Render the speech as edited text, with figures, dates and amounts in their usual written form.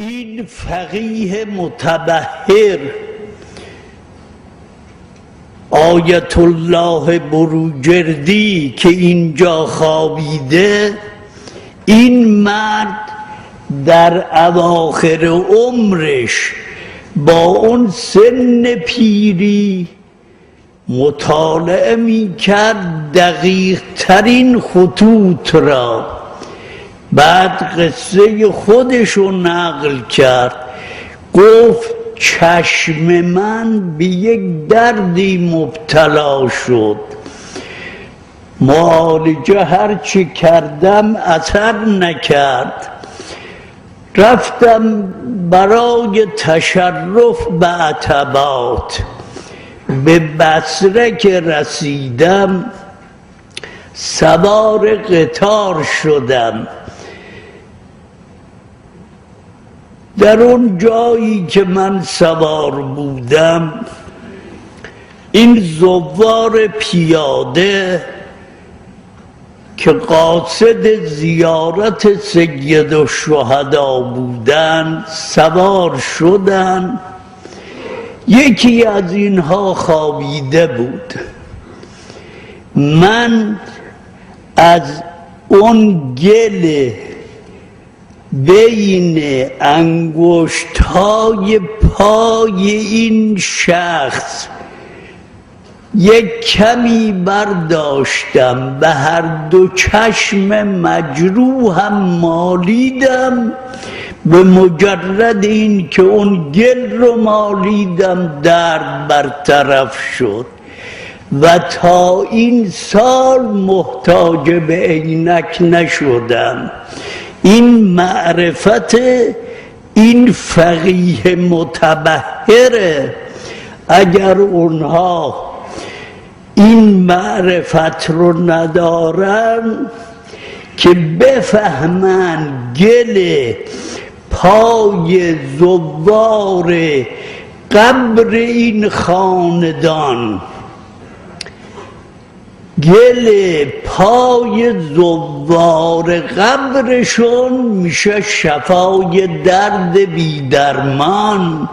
این فقیه متبحر آیت الله بروجردی که اینجا خوابیده، این مرد در اواخر عمرش با اون سن پیری مطالعه می کرد دقیق ترین خطوط را، بعد قصه خودشو نقل کرد، گفت چشم من به یک دردی مبتلا شد، معالجه هرچی کردم اثر نکرد، رفتم برای تشرف به عتبات، به بصره که رسیدم سوار قطار شدم. در اون جایی که من سوار بودم این زوار پیاده که قاصد زیارت سید الشهدا بودند سوار شدند. یکی از اینها خوابیده بود. من از اون گل بین انگشت‌های پای این شخص یک کمی برداشتم، به هر دو چشم مجروحم مالیدم. به مجرد این که اون گل رو مالیدم درد برطرف شد و تا این سال محتاج به عینک نشدم. این معرفت این فقیه متبحره. اگر اونها این معرفت رو ندارن که بفهمن گل پای زوار قبر این خاندان، گل پای زوار قبرشون میشه شفای درد بیدرمان.